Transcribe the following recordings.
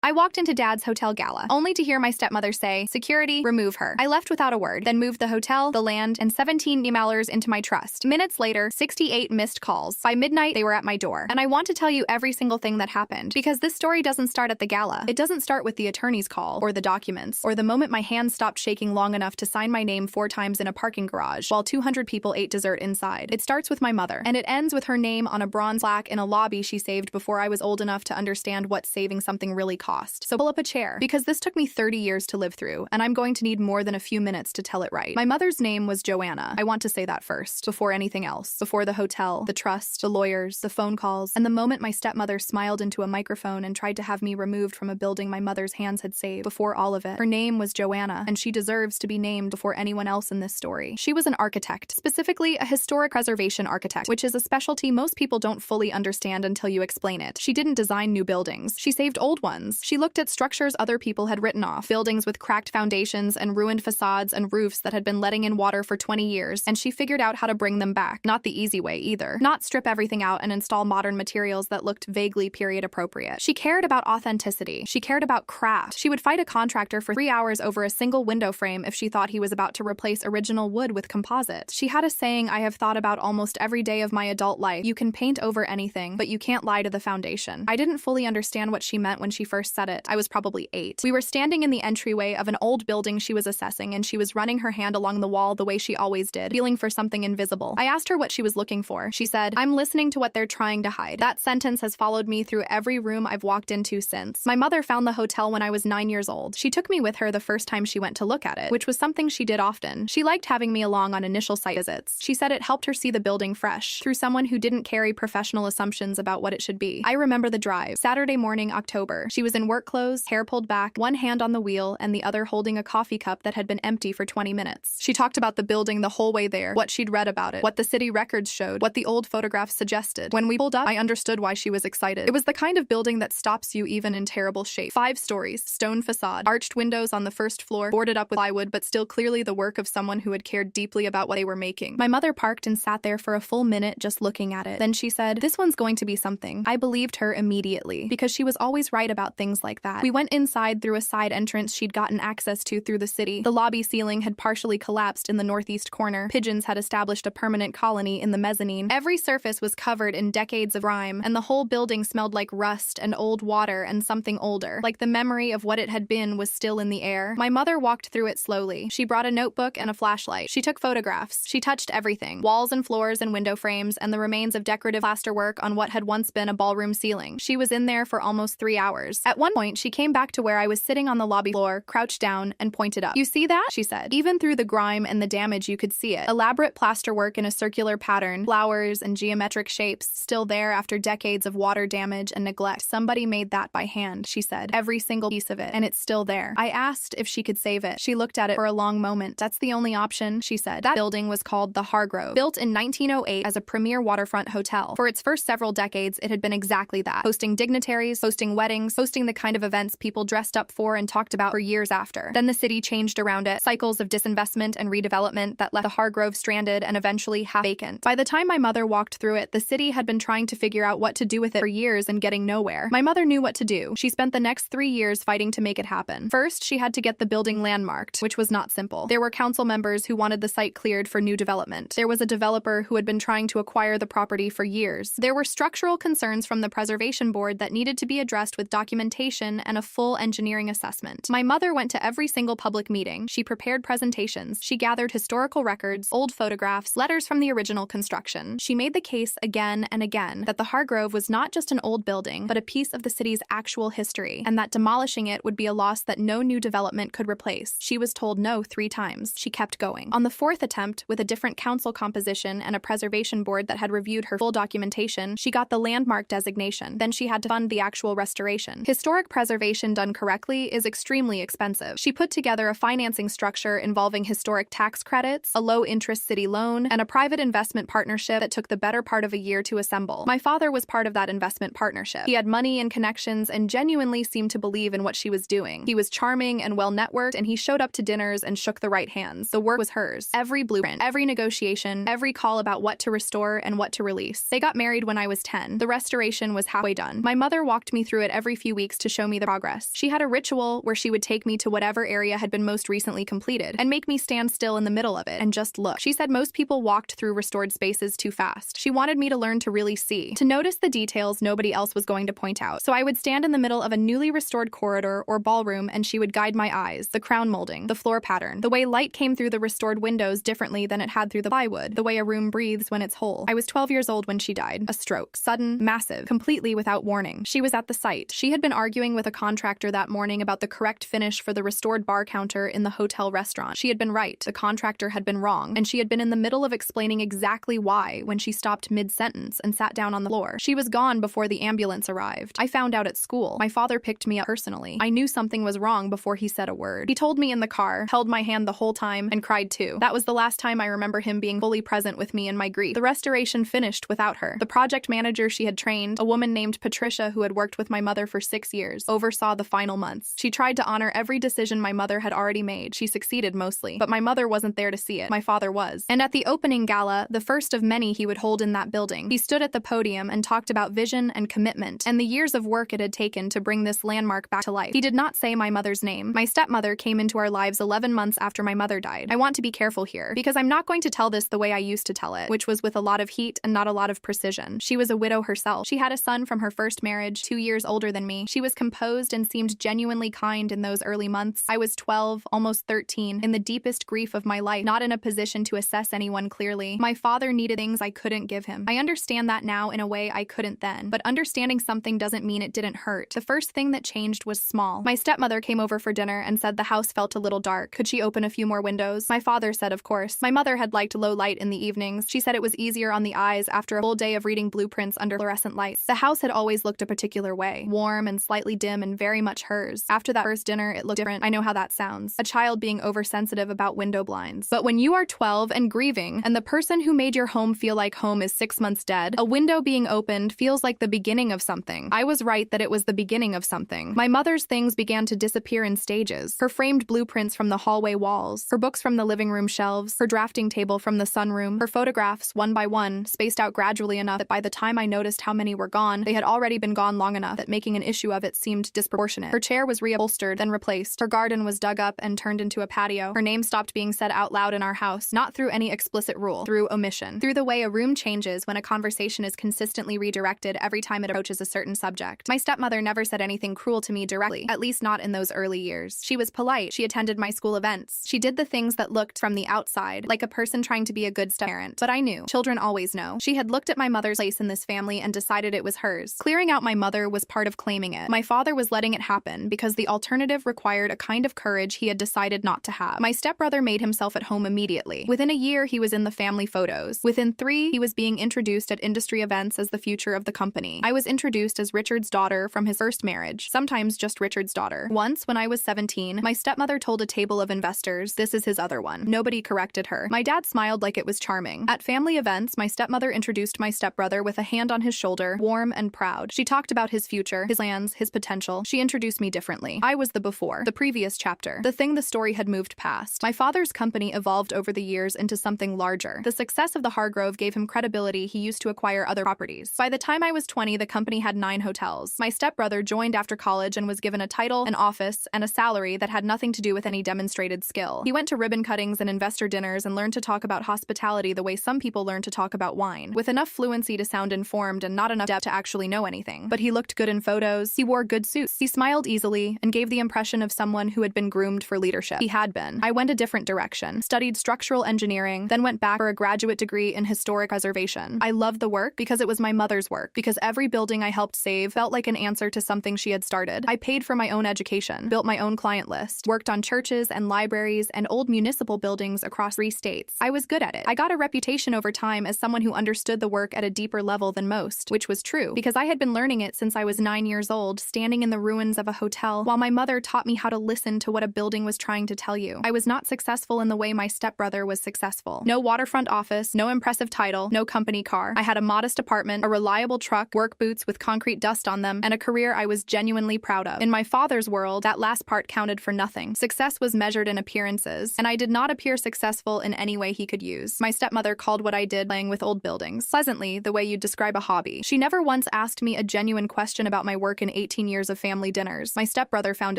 I walked into Dad's hotel gala, only to hear my stepmother say, "Security, remove her." I left without a word, then moved the hotel, the land, and 17 emailers into my trust. Minutes later, 68 missed calls. By midnight, they were at my door. And I want to tell you every single thing that happened, because this story doesn't start at the gala. It doesn't start with the attorney's call, or the documents, or the moment my hands stopped shaking long enough to sign my name 4 times in a parking garage, while 200 people ate dessert inside. It starts with my mother, and it ends with her name on a bronze plaque in a lobby she saved before I was old enough to understand what saving something really cost. So pull up a chair, because this took me 30 years to live through, and I'm going to need more than a few minutes to tell it right. My mother's name was Joanna. I want to say that first, before anything else. Before the hotel, the trust, the lawyers, the phone calls, and the moment my stepmother smiled into a microphone and tried to have me removed from a building my mother's hands had saved. Before all of it, her name was Joanna, and she deserves to be named before anyone else in this story. She was an architect, specifically a historic preservation architect, which is a specialty most people don't fully understand until you explain it. She didn't design new buildings. She saved old ones. She looked at structures other people had written off, buildings with cracked foundations and ruined facades and roofs that had been letting in water for 20 years, and she figured out how to bring them back. Not the easy way either. Not strip everything out and install modern materials that looked vaguely period appropriate. She cared about authenticity. She cared about craft. She would fight a contractor for 3 hours over a single window frame if she thought he was about to replace original wood with composite. She had a saying I have thought about almost every day of my adult life: you can paint over anything, but you can't lie to the foundation. I didn't fully understand what she meant when she first said it. I was probably 8. We were standing in the entryway of an old building she was assessing, and she was running her hand along the wall the way she always did, feeling for something invisible. I asked her what she was looking for. She said, "I'm listening to what they're trying to hide." That sentence has followed me through every room I've walked into since. My mother found the hotel when I was 9 years old. She took me with her the first time she went to look at it, which was something she did often. She liked having me along on initial site visits. She said it helped her see the building fresh, through someone who didn't carry professional assumptions about what it should be. I remember the drive. Saturday morning, October. She was in work clothes, hair pulled back, one hand on the wheel and the other holding a coffee cup that had been empty for 20 minutes. She talked about the building the whole way there, what she'd read about it, what the city records showed, what the old photographs suggested. When we pulled up, I understood why she was excited. It was the kind of building that stops you even in terrible shape. 5 stories, stone facade, arched windows on the first floor, boarded up with plywood, but still clearly the work of someone who had cared deeply about what they were making. My mother parked and sat there for a full minute just looking at it. Then she said, "This one's going to be something." I believed her immediately, because she was always right about things like that. We went inside through a side entrance she'd gotten access to through the city. The lobby ceiling had partially collapsed in the northeast corner. Pigeons had established a permanent colony in the mezzanine. Every surface was covered in decades of grime, and the whole building smelled like rust and old water and something older, like the memory of what it had been was still in the air. My mother walked through it slowly. She brought a notebook and a flashlight. She took photographs. She touched everything: walls and floors and window frames and the remains of decorative plasterwork on what had once been a ballroom ceiling. She was in there for almost 3 hours. At one point, she came back to where I was sitting on the lobby floor, crouched down, and pointed up. "You see that?" she said. Even through the grime and the damage, you could see it. Elaborate plasterwork in a circular pattern, flowers and geometric shapes, still there after decades of water damage and neglect. "Somebody made that by hand," she said. "Every single piece of it, and it's still there." I asked if she could save it. She looked at it for a long moment. "That's the only option," she said. That building was called the Hargrove, built in 1908 as a premier waterfront hotel. For its first several decades, it had been exactly that, hosting dignitaries, hosting weddings, hosting the kind of events people dressed up for and talked about for years after. Then the city changed around it, cycles of disinvestment and redevelopment that left the Hargrove stranded and eventually half vacant. By the time my mother walked through it, the city had been trying to figure out what to do with it for years and getting nowhere. My mother knew what to do. She spent the next 3 years fighting to make it happen. First, she had to get the building landmarked, which was not simple. There were council members who wanted the site cleared for new development. There was a developer who had been trying to acquire the property for years. There were structural concerns from the preservation board that needed to be addressed with documentation and a full engineering assessment. My mother went to every single public meeting. She prepared presentations. She gathered historical records, old photographs, letters from the original construction. She made the case again and again that the Hargrove was not just an old building, but a piece of the city's actual history, and that demolishing it would be a loss that no new development could replace. She was told no 3 times. She kept going. On the 4th attempt, with a different council composition and a preservation board that had reviewed her full documentation, she got the landmark designation. Then she had to fund the actual restoration. Historic preservation done correctly is extremely expensive. She put together a financing structure involving historic tax credits, a low-interest city loan, and a private investment partnership that took the better part of a year to assemble. My father was part of that investment partnership. He had money and connections and genuinely seemed to believe in what she was doing. He was charming and well-networked, and he showed up to dinners and shook the right hands. The work was hers. Every blueprint, every negotiation, every call about what to restore and what to release. They got married when I was 10. The restoration was halfway done. My mother walked me through it every few weeks weeks to show me the progress. She had a ritual where she would take me to whatever area had been most recently completed and make me stand still in the middle of it and just look. She said most people walked through restored spaces too fast. She wanted me to learn to really see, to notice the details nobody else was going to point out. So I would stand in the middle of a newly restored corridor or ballroom and she would guide my eyes, the crown molding, the floor pattern, the way light came through the restored windows differently than it had through the plywood, the way a room breathes when it's whole. I was 12 years old when she died. A stroke. Sudden, massive, completely without warning. She was at the site. She had been arguing with a contractor that morning about the correct finish for the restored bar counter in the hotel restaurant. She had been right. The contractor had been wrong. And she had been in the middle of explaining exactly why when she stopped mid-sentence and sat down on the floor. She was gone before the ambulance arrived. I found out at school. My father picked me up personally. I knew something was wrong before he said a word. He told me in the car, held my hand the whole time, and cried too. That was the last time I remember him being fully present with me in my grief. The restoration finished without her. The project manager she had trained, a woman named Patricia who had worked with my mother for 6 years, oversaw the final months. She tried to honor every decision my mother had already made. She succeeded mostly, but my mother wasn't there to see it. My father was. And at the opening gala, the first of many he would hold in that building, he stood at the podium and talked about vision and commitment and the years of work it had taken to bring this landmark back to life. He did not say my mother's name. My stepmother came into our lives 11 months after my mother died. I want to be careful here, because I'm not going to tell this the way I used to tell it, which was with a lot of heat and not a lot of precision. She was a widow herself. She had a son from her first marriage, 2 years older than me. She was composed and seemed genuinely kind in those early months. I was 12, almost 13, in the deepest grief of my life, not in a position to assess anyone clearly. My father needed things I couldn't give him. I understand that now in a way I couldn't then, but understanding something doesn't mean it didn't hurt. The first thing that changed was small. My stepmother came over for dinner and said the house felt a little dark. Could she open a few more windows? My father said of course. My mother had liked low light in the evenings. She said it was easier on the eyes after a full day of reading blueprints under fluorescent lights. The house had always looked a particular way, warm and slightly dim and very much hers. After that first dinner, it looked different. I know how that sounds. A child being oversensitive about window blinds. But when you are 12 and grieving, and the person who made your home feel like home is 6 months dead, a window being opened feels like the beginning of something. I was right that it was the beginning of something. My mother's things began to disappear in stages. Her framed blueprints from the hallway walls, her books from the living room shelves, her drafting table from the sunroom, her photographs, one by one, spaced out gradually enough that by the time I noticed how many were gone, they had already been gone long enough that making an issue of it seemed disproportionate. Her chair was reupholstered, then replaced. Her garden was dug up and turned into a patio. Her name stopped being said out loud in our house, not through any explicit rule, through omission. Through the way a room changes when a conversation is consistently redirected every time it approaches a certain subject. My stepmother never said anything cruel to me directly, at least not in those early years. She was polite. She attended my school events. She did the things that looked from the outside like a person trying to be a good step-parent. But I knew. Children always know. She had looked at my mother's place in this family and decided it was hers. Clearing out my mother was part of claiming it. My father was letting it happen because the alternative required a kind of courage he had decided not to have. My stepbrother made himself at home immediately. Within a year, he was in the family photos. Within 3, he was being introduced at industry events as the future of the company. I was introduced as Richard's daughter from his first marriage, sometimes just Richard's daughter. Once, when I was 17, my stepmother told a table of investors, "This is his other one." Nobody corrected her. My dad smiled like it was charming. At family events, my stepmother introduced my stepbrother with a hand on his shoulder, warm and proud. She talked about his future, his plans, his potential. She introduced me differently. I was the before, the previous chapter, the thing the story had moved past. My father's company evolved over the years into something larger. The success of the Hargrove gave him credibility he used to acquire other properties. By the time I was 20, the company had 9 hotels. My stepbrother joined after college and was given a title, an office, and a salary that had nothing to do with any demonstrated skill. He went to ribbon cuttings and investor dinners and learned to talk about hospitality the way some people learn to talk about wine, with enough fluency to sound informed and not enough depth to actually know anything. But he looked good in photos. He wore good suits. He smiled easily and gave the impression of someone who had been groomed for leadership. He had been. I went a different direction, studied structural engineering, then went back for a graduate degree in historic preservation. I loved the work because it was my mother's work, because every building I helped save felt like an answer to something she had started. I paid for my own education, built my own client list, worked on churches and libraries and old municipal buildings across 3 states. I was good at it. I got a reputation over time as someone who understood the work at a deeper level than most, which was true, because I had been learning it since I was 9 years old, standing in the ruins of a hotel, while my mother taught me how to listen to what a building was trying to tell you. I was not successful in the way my stepbrother was successful. No waterfront office, no impressive title, no company car. I had a modest apartment, a reliable truck, work boots with concrete dust on them, and a career I was genuinely proud of. In my father's world, that last part counted for nothing. Success was measured in appearances, and I did not appear successful in any way he could use. My stepmother called what I did playing with old buildings, pleasantly, the way you'd describe a hobby. She never once asked me a genuine question about my work in 18 years of family dinners. My stepbrother found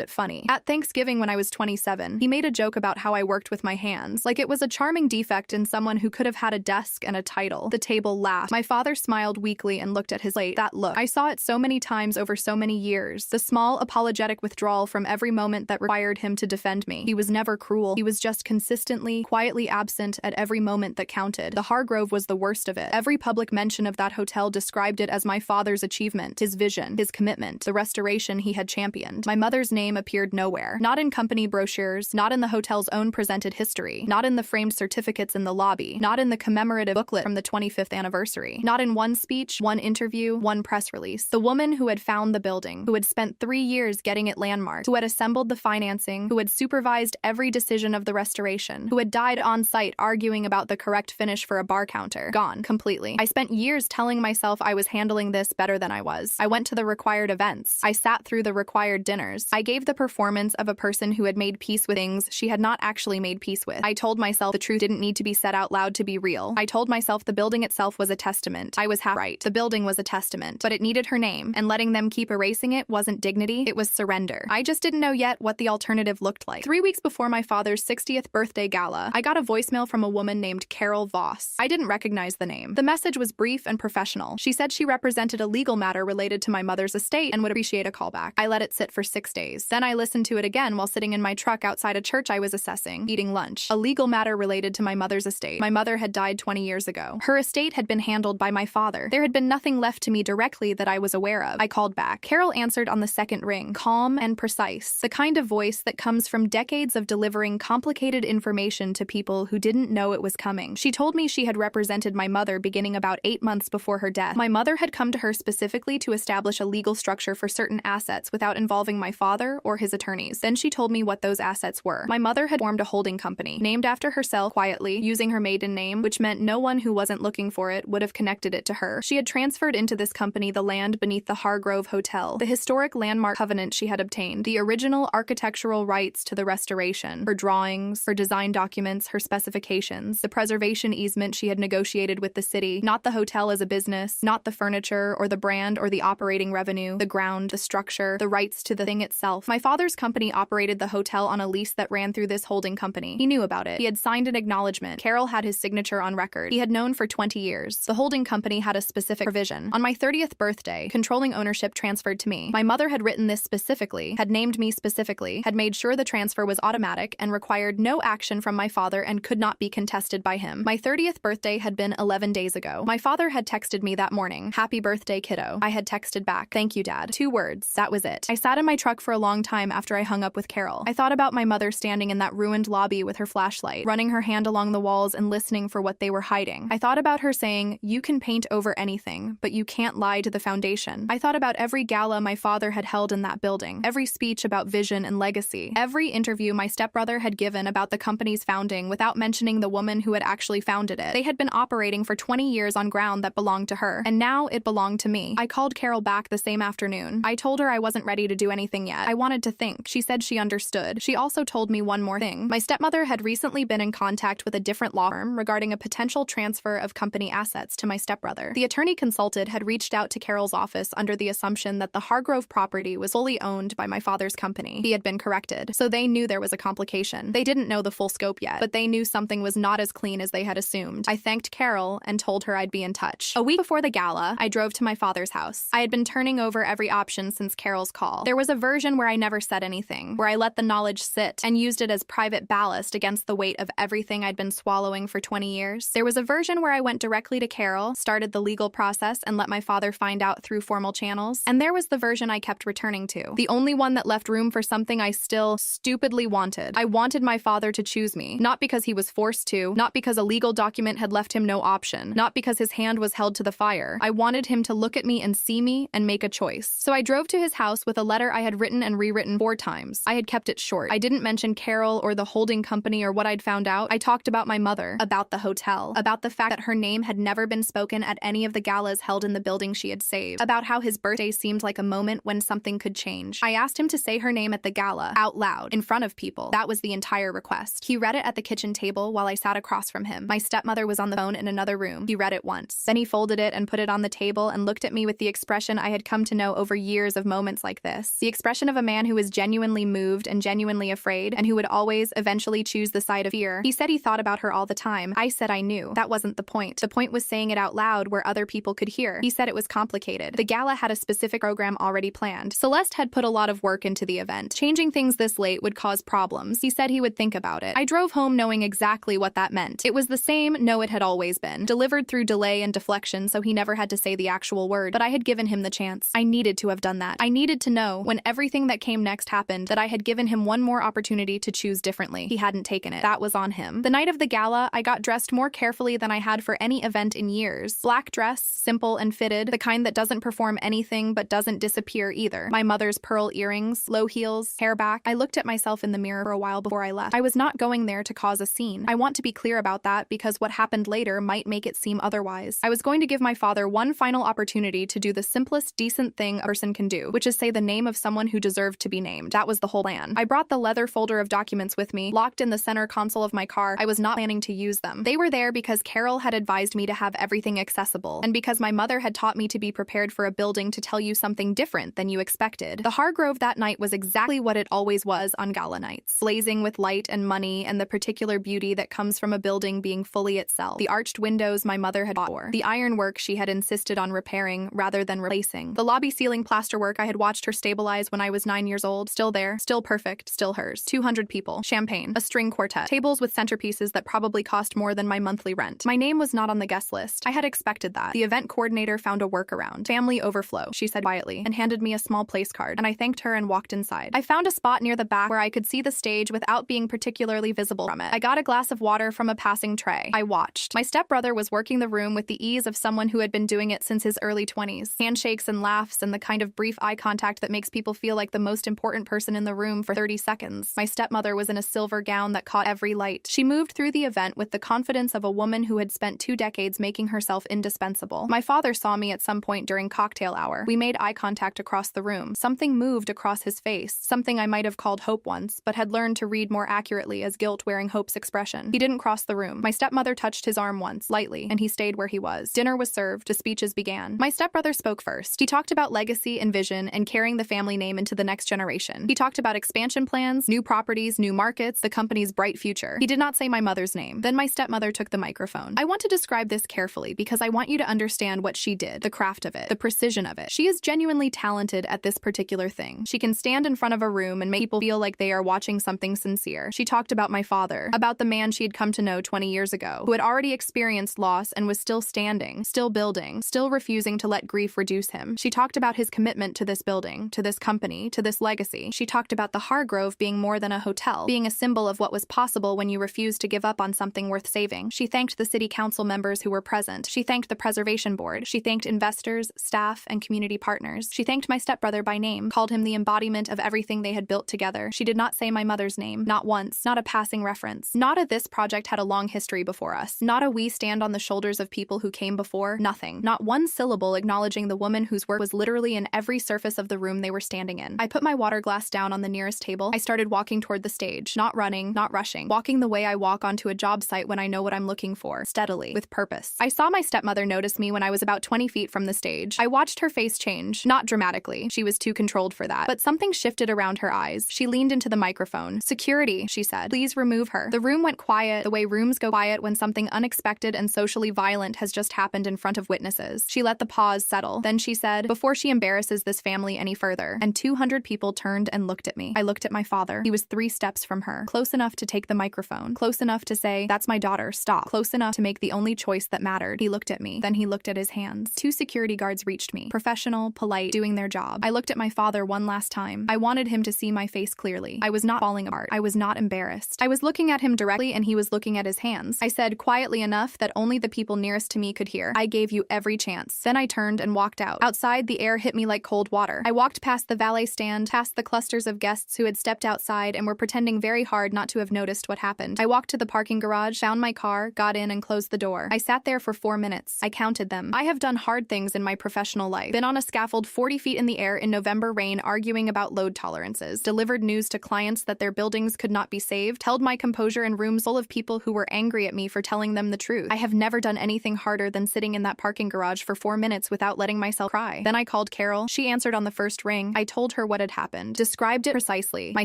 it funny. At Thanksgiving when I was 27, he made a joke about how I worked with my hands, like it was a charming defect in someone who could have had a desk and a title. The table laughed. My father smiled weakly and looked at his plate. That look. I saw it so many times over so many years. The small, apologetic withdrawal from every moment that required him to defend me. He was never cruel. He was just consistently, quietly absent at every moment that counted. The Hargrove was the worst of it. Every public mention of that hotel described it as my father's achievement, his vision, his commitment, the restoration he had championed. My mother's name appeared nowhere. Not in company brochures, not in the hotel's own presented history, not in the framed certificates in the lobby, not in the commemorative booklet from the 25th anniversary, not in one speech, one interview, one press release. The woman who had found the building, who had spent 3 years getting it landmarked, who had assembled the financing, who had supervised every decision of the restoration, who had died on site arguing about the correct finish for a bar counter. Gone, completely. I spent years telling myself I was handling this better than I was. I went to the required events. I sat through the required dinners. I gave the performance of a person who had made peace with things she had not actually made peace with. I told myself the truth didn't need to be said out loud to be real. I told myself the building itself was a testament. I was half right. The building was a testament, but it needed her name, and letting them keep erasing it wasn't dignity, it was surrender. I just didn't know yet what the alternative looked like. 3 weeks before my father's 60th birthday gala, I got a voicemail from a woman named Carol Voss. I didn't recognize the name. The message was brief and professional. She said she represented a legal matter related to my mother's estate and would appreciate a callback. I let it sit for 6 days. Then I listened to it again while sitting in my truck outside a church I was assessing, eating lunch. A legal matter related to my mother's estate. My mother had died 20 years ago. Her estate had been handled by my father. There had been nothing left to me directly that I was aware of. I called back. Carol answered on the second ring, calm and precise, the kind of voice that comes from decades of delivering complicated information to people who didn't know it was coming. She told me she had represented my mother beginning about 8 months before her death. My mother had come to her specifically to establish a legal structure for certain assets without involving my father or his attorneys. Then she told me what those assets were. My mother had formed a holding company, named after herself quietly, using her maiden name, which meant no one who wasn't looking for it would have connected it to her. She had transferred into this company the land beneath the Hargrove Hotel, the historic landmark covenant she had obtained, the original architectural rights to the restoration, her drawings, her design documents, her specifications, the preservation easement she had negotiated with the city, not the hotel as a business, not the furniture or the brand or the operating revenue, the ground, the structure, the rights to the thing itself. My father's company operated the hotel on a lease that ran through this holding company. He knew about it. He had signed an acknowledgement. Carol had his signature on record. He had known for 20 years. The holding company had a specific provision. On my 30th birthday, controlling ownership transferred to me. My mother had written this specifically, had named me specifically, had made sure the transfer was automatic and required no action from my father and could not be contested by him. My 30th birthday had been 11 days ago. My father had texted me that morning, "Happy birthday, kiddo." I had texted back, "Thank you, Dad." 2 words. That was it. I sat in my truck for a long time after I hung up with Carol. I thought about my mother standing in that ruined lobby with her flashlight, running her hand along the walls and listening for what they were hiding. I thought about her saying, "You can paint over anything, but you can't lie to the foundation." I thought about every gala my father had held in that building, every speech about vision and legacy, every interview my stepbrother had given about the company's founding without mentioning the woman who had actually founded it. They had been operating for 20 years on ground that belonged to her, and now it belonged to me. I called Carol back the same afternoon. I told her I wasn't ready to do anything yet. I wanted to think. She said she understood. She also told me one more thing. My stepmother had recently been in contact with a different law firm regarding a potential transfer of company assets to my stepbrother. The attorney consulted had reached out to Carol's office under the assumption that the Hargrove property was fully owned by my father's company. He had been corrected, so they knew there was a complication. They didn't know the full scope yet, but they knew something was not as clean as they had assumed. I thanked Carol and told her I'd be in touch. A week before the gala, I drove to my father's house. I had been turning over every option since Carol's call. There was a version where I never said anything, where I let the knowledge sit and used it as private ballast against the weight of everything I'd been swallowing for 20 years. There was a version where I went directly to Carol, started the legal process, and let my father find out through formal channels. And there was the version I kept returning to, the only one that left room for something I still stupidly wanted. I wanted my father to choose me, not because he was forced to, not because a legal document had left him no option, not because his hand was held to the fire. I wanted him to look at me and see me and make a choice. So I drove to his house with a letter I had written and rewritten 4 times. I had kept it short. I didn't mention Carol or the holding company or what I'd found out. I talked about my mother, about the hotel, about the fact that her name had never been spoken at any of the galas held in the building she had saved, about how his birthday seemed like a moment when something could change. I asked him to say her name at the gala, out loud, in front of people. That was the entire request. He read it at the kitchen table while I sat across from him. My stepmother was on the phone in another room. He read it once. Then he folded it and put it on the table and looked at me with the expression I had come to know over over years of moments like this. The expression of a man who was genuinely moved and genuinely afraid, and who would always eventually choose the side of fear. He said he thought about her all the time. I said I knew. That wasn't the point. The point was saying it out loud where other people could hear. He said it was complicated. The gala had a specific program already planned. Celeste had put a lot of work into the event. Changing things this late would cause problems. He said he would think about it. I drove home knowing exactly what that meant. It was the same no it had always been, delivered through delay and deflection so he never had to say the actual word, but I had given him the chance. I needed to have done that. I needed to know, when everything that came next happened, that I had given him one more opportunity to choose differently. He hadn't taken it. That was on him. The night of the gala, I got dressed more carefully than I had for any event in years. Black dress, simple and fitted, the kind that doesn't perform anything but doesn't disappear either. My mother's pearl earrings, low heels, hair back. I looked at myself in the mirror for a while before I left. I was not going there to cause a scene. I want to be clear about that because what happened later might make it seem otherwise. I was going to give my father one final opportunity to do the simplest, decent thing a person can do, which is say the name of someone who deserved to be named. That was the whole plan. I brought the leather folder of documents with me, locked in the center console of my car. I was not planning to use them. They were there because Carol had advised me to have everything accessible, and because my mother had taught me to be prepared for a building to tell you something different than you expected. The Hargrove that night was exactly what it always was on gala nights, blazing with light and money and the particular beauty that comes from a building being fully itself. The arched windows my mother had bought for, the ironwork she had insisted on repairing rather than replacing, the lobby ceiling plasterwork I had watched her stabilize when I was 9 years old, still there, still perfect, still hers. 200 people, champagne, a string quartet, tables with centerpieces that probably cost more than my monthly rent. My name was not on the guest list. I had expected that. The event coordinator found a workaround. Family overflow, she said quietly, and handed me a small place card, and I thanked her and walked inside. I found a spot near the back where I could see the stage without being particularly visible from it. I got a glass of water from a passing tray. I watched. My stepbrother was working the room with the ease of someone who had been doing it since his early 20s. Handshakes and laughs and the kind of brief eye contact that makes people feel like the most important person in the room for 30 seconds. My stepmother was in a silver gown that caught every light. She moved through the event with the confidence of a woman who had spent 2 decades making herself indispensable. My father saw me at some point during cocktail hour. We made eye contact across the room. Something moved across his face, something I might have called hope once, but had learned to read more accurately as guilt wearing hope's expression. He didn't cross the room. My stepmother touched his arm once, lightly, and he stayed where he was. Dinner was served. The speeches began. My stepbrother spoke first. He talked about legacy and vision and carrying the family name into the next generation. He talked about expansion plans, new properties, new markets, the company's bright future. He did not say my mother's name. Then my stepmother took the microphone. I want to describe this carefully because I want you to understand what she did, the craft of it, the precision of it. She is genuinely talented at this particular thing. She can stand in front of a room and make people feel like they are watching something sincere. She talked about my father, about the man she had come to know 20 years ago, who had already experienced loss and was still standing, still building, still refusing to let grief reduce him. She talked about his commitment to this building, to this company, to this legacy. She talked about the Hargrove being more than a hotel, being a symbol of what was possible when you refuse to give up on something worth saving. She thanked the city council members who were present. She thanked the preservation board. She thanked investors, staff, and community partners. She thanked my stepbrother by name, called him the embodiment of everything they had built together. She did not say my mother's name, not once, not a passing reference. Not a this project had a long history before us. Not a we stand on the shoulders of people who came before. Nothing. Not one syllable acknowledging the woman whose work was literally in every surface of the room they were standing in. I put my water glass down on the nearest table. I started walking toward the stage, not running, not rushing, walking the way I walk onto a job site when I know what I'm looking for, steadily, with purpose. I saw my stepmother notice me when I was about 20 feet from the stage. I watched her face change, not dramatically. She was too controlled for that, but something shifted around her eyes. She leaned into the microphone. "Security," she said. "Please remove her." The room went quiet, the way rooms go quiet when something unexpected and socially violent has just happened in front of witnesses. She let the pause settle. Then she said, "Before she embarrasses this family any further," and 200 people turned and looked at me. I looked at my father. He was 3 steps from her, close enough to take the microphone, close enough to say, "That's my daughter, stop," close enough to make the only choice that mattered. He looked at me. Then he looked at his hands. 2 security guards reached me, professional, polite, doing their job. I looked at my father one last time. I wanted him to see my face clearly. I was not falling apart. I was not embarrassed. I was looking at him directly and he was looking at his hands. I said quietly enough that only the people nearest to me could hear, "I gave you every chance." Then I turned and walked out. Outside, the air hit me like cold water. I walked past the valet stand, past the clusters of guests who had stepped outside and were pretending very hard not to have noticed what happened. I walked to the parking garage, found my car, got in and closed the door. I sat there for 4 minutes. I counted them. I have done hard things in my professional life. Been on a scaffold 40 feet in the air in November rain arguing about load tolerances, delivered news to clients that their buildings could not be saved, held my composure in rooms full of people who were angry at me for telling them the truth. I have never done anything harder than sitting in that parking garage for 4 minutes without letting myself cry. Then I called Carol?" She answered on the first ring. I told her what had happened. Described it precisely. My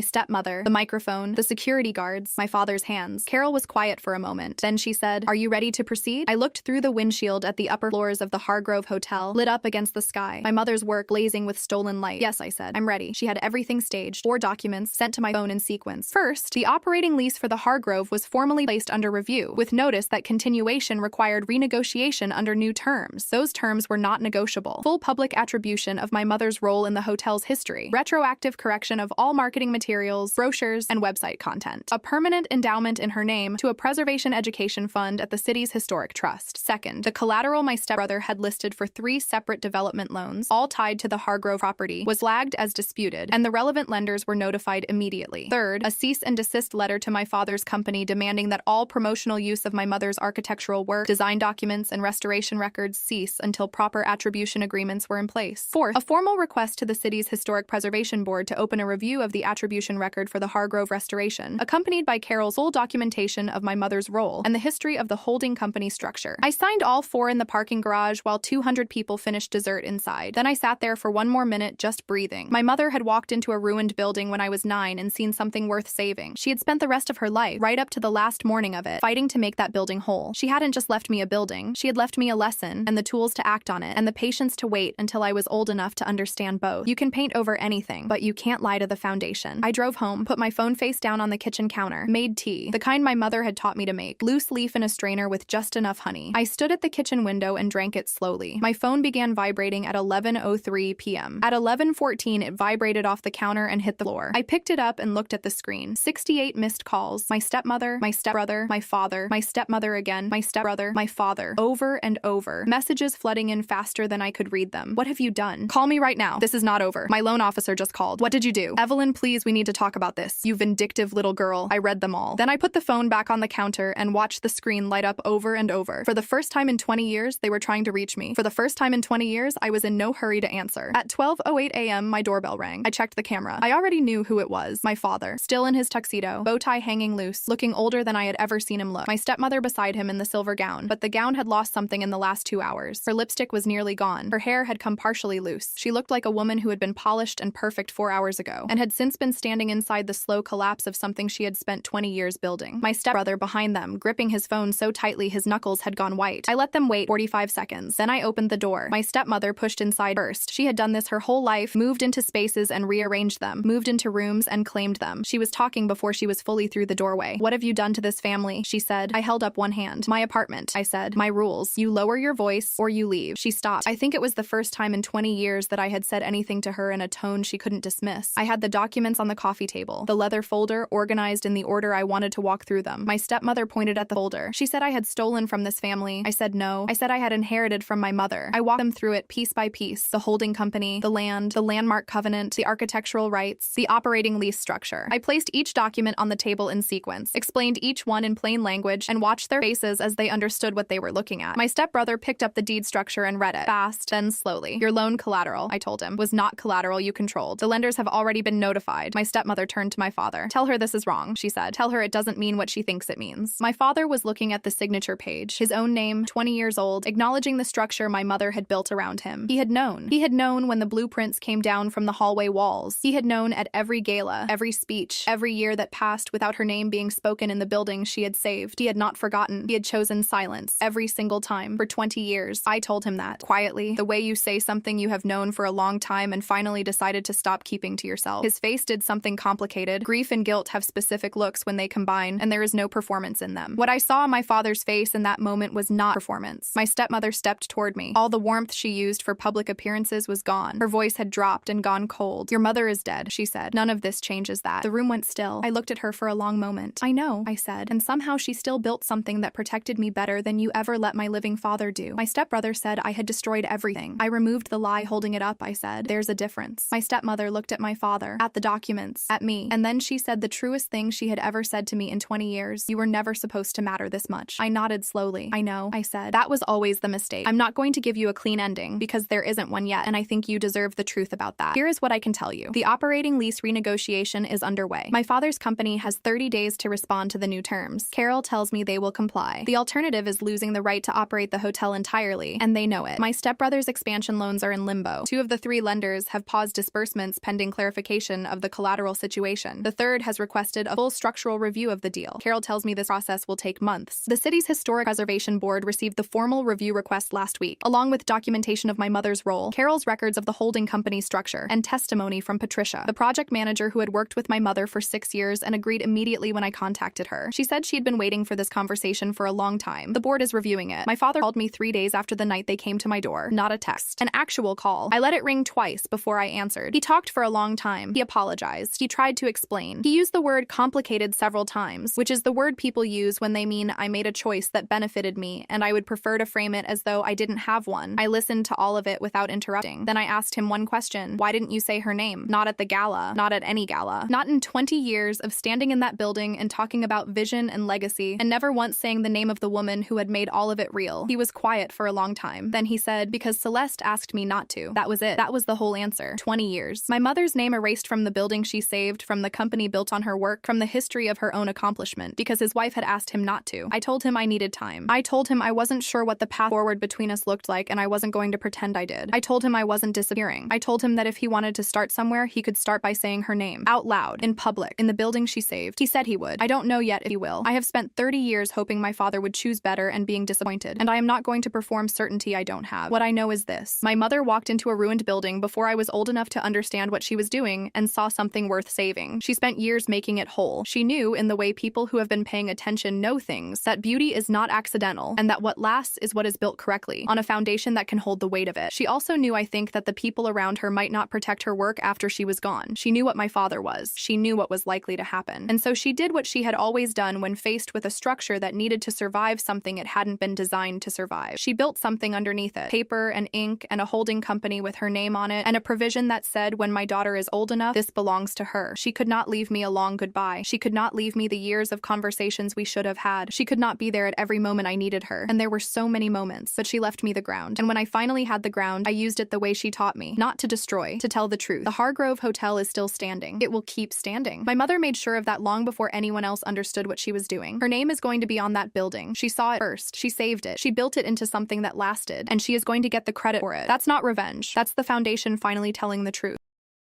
stepmother, the microphone, the security guards, my father's hands. Carol was quiet for a moment. Then she said, "Are you ready to proceed?" I looked through the windshield at the upper floors of the Hargrove Hotel, lit up against the sky. My mother's work blazing with stolen light. "Yes," I said. "I'm ready." She had everything staged. 4 documents sent to my phone in sequence. First, the operating lease for the Hargrove was formally placed under review, with notice that continuation required renegotiation under new terms. Those terms were not negotiable. Full public attribution of my mother's role in the hotel's history. Retroactive correction of all marketing materials, brochures, and website content. A permanent endowment in her name to a preservation education fund at the city's historic trust. Second, the collateral my stepbrother had listed for 3 separate development loans, all tied to the Hargrove property, was flagged as disputed, and the relevant lenders were notified immediately. Third, a cease and desist letter to my father's company demanding that all promotional use of my mother's architectural work, design documents, and restoration records cease until proper attribution agreements were in place. Fourth, a formal request to the city's Historic Preservation Board to open a review of the attribution record for the Hargrove restoration, accompanied by Carol's full documentation of my mother's role and the history of the holding company structure. I signed all 4 in the parking garage while 200 people finished dessert inside. Then I sat there for 1 more minute just breathing. My mother had walked into a ruined building when I was 9 and seen something worth saving. She had spent the rest of her life, right up to the last morning of it, fighting to make that building whole. She hadn't just left me a building, she had left me a lesson and the tools to act on it and the patience to wait until I was old enough to understand both. You can paint over anything, but you can't lie to the foundation. I drove home, put my phone face down on the kitchen counter, made tea, the kind my mother had taught me to make, loose leaf in a strainer with just enough honey. I stood at the kitchen window and drank it slowly. My phone began vibrating at 11:03 p.m. At 11:14, it vibrated off the counter and hit the floor. I picked it up and looked at the screen. 68 missed calls. My stepmother, my stepbrother, my father, my stepmother again, my stepbrother, my father. Over and over. Messages flooding in faster than I could read them. "What have you done? Call me right now. This is not over. My loan officer just called. What did you do? Evelyn, please, we need to talk about this. You vindictive little girl." I read them all. Then I put the phone back on the counter and watched the screen light up over and over. For the first time in 20 years, they were trying to reach me. For the first time in 20 years, I was in no hurry to answer. At 12:08 a.m., my doorbell rang. I checked the camera. I already knew who it was. My father, still in his tuxedo, bow tie hanging loose, looking older than I had ever seen him look. My stepmother beside him in the silver gown, but the gown had lost something in the last 2 hours. Her lipstick was nearly gone. Her hair had come partially loose. She looked like a woman who had been polished and perfect 4 hours ago, and had since been standing inside the slow collapse of something she had spent 20 years building. My stepbrother behind them, gripping his phone so tightly his knuckles had gone white. I let them wait 45 seconds. Then I opened the door. My stepmother pushed inside first. She had done this her whole life, moved into spaces and rearranged them, moved into rooms and claimed them. She was talking before she was fully through the doorway. "What have you done to this family?" she said. I held up one hand. "My apartment," I said. "My rules. You lower your voice or you leave." She stopped. I think it was the first time in 20 years that I had said anything to her in a tone she couldn't dismiss. I had the documents on the coffee table, the leather folder organized in the order I wanted to walk through them. My stepmother pointed at the folder. She said I had stolen from this family. I said no. I said I had inherited from my mother. I walked them through it piece by piece. The holding company, the land, the landmark covenant, the architectural rights, the operating lease structure. I placed each document on the table in sequence, explained each one in plain language, and watched their faces as they understood what they were looking at. My stepbrother picked up the deed structure and read it, fast, then slowly. "Your loan collateral," I told him, "was not collateral you controlled. The lenders have already been notified." My stepmother turned to my father. "Tell her this is wrong," she said. "Tell her it doesn't mean what she thinks it means." My father was looking at the signature page, his own name, 20 years old, acknowledging the structure my mother had built around him. He had known. He had known when the blueprints came down from the hallway walls. He had known at every gala, every speech, every year that passed without her name being spoken in the building she had saved. He had not forgotten. He had chosen silence every single time for 20 years. I told him that, quietly, the way you say something you have known for a long time and finally decided to stop keeping to yourself. His face did something complicated. Grief and guilt have specific looks when they combine, and there is no performance in them. What I saw on my father's face in that moment was not performance. My stepmother stepped toward me. All the warmth she used for public appearances was gone. Her voice had dropped and gone cold. "Your mother is dead," she said. "None of this changes that." The room went still. I looked at her for a long moment. "I know," I said, "and somehow she still built something that protected me better than you ever let my living father do." My stepbrother said I had destroyed everything. I removed the lie holding it up, I said. "There's a difference." My stepmother looked at my father, at the documents, at me, and then she said the truest thing she had ever said to me in 20 years. "You were never supposed to matter this much." I nodded slowly. "I know," I said. "That was always the mistake. I'm not going to give you a clean ending, because there isn't one yet, and I think you deserve the truth about that. Here is what I can tell you. The operating lease renegotiation is underway. My father's company has 30 days to respond to the new terms. Carol tells me they will comply. The alternative is losing the right to operate the hotel entirely, and they know it. My stepbrother's expansion loans are in limbo. 2 of the 3 lenders have paused disbursements pending clarification of the collateral situation. The third has requested a full structural review of the deal. Carol tells me this process will take months. The city's Historic Preservation Board received the formal review request last week, along with documentation of my mother's role, Carol's records of the holding company structure, and testimony from Patricia, the project manager who had worked with my mother for 6 years and agreed immediately when I contacted her. She said she'd been waiting for this conversation for a long time. The board is reviewing it. My father called me 3 days after the night they came to my door. Not a text. An actual call. I let it ring twice before I answered. He talked for a long time. He apologized. He tried to explain. He used the word complicated several times, which is the word people use when they mean I made a choice that benefited me, and I would prefer to frame it as though I didn't have one. I listened to all of it without interrupting. Then I asked him one question. Why didn't you say her name? Not at the gala. Not at any gala. Not in 20 years of standing in that building and talking about vision and legacy, and never once saying the name of the woman who had made all of it real. He was quiet for a long time. Then he said, because Celeste asked me not to. That was it. That was the whole answer. 20 years. My mother's name erased from the building she saved, from the company built on her work, from the history of her own accomplishment, because his wife had asked him not to. I told him I needed time. I told him I wasn't sure what the path forward between us looked like, and I wasn't going to pretend I did. I told him I wasn't disappearing. I told him that if he wanted to start somewhere, he could start by saying her name. Out loud. In public. In the building she saved. He said he would. I don't know yet if he will. I have spent 30 years hoping my father would choose better and being disappointed, and I am not going to perform certainty I don't have. What I know is this. My mother walked into a ruined building before I was old enough to understand what she was doing and saw something worth saving. She spent years making it whole. She knew, in the way people who have been paying attention know things, that beauty is not accidental, and that what lasts is what is built correctly, on a foundation that can hold the weight of it. She also knew, I think, that the people around her might not protect her work after she was gone. She knew what my father was. She knew what was likely to happen. And so she did what she had always done when faced with a structure that needed to survive something it hadn't been designed to survive. She built something underneath it. Paper and ink and a holding company with her name on it, and a provision that said, when my daughter is old enough, this belongs to her. She could not leave me a long goodbye. She could not leave me the years of conversations we should have had. She could not be there at every moment I needed her. And there were so many moments, but she left me the ground. And when I finally had the ground, I used it the way she taught me. Not to destroy, to tell the truth. The Hargrove Hotel is still standing. It will keep standing. My mother made sure of that long before anyone else understood what she was doing. Her name is going to be on that building. She saw it first. She saved it. She built it into something that lasted, and she is going to get the credit for it. That's not revenge. That's the foundation finally telling the truth.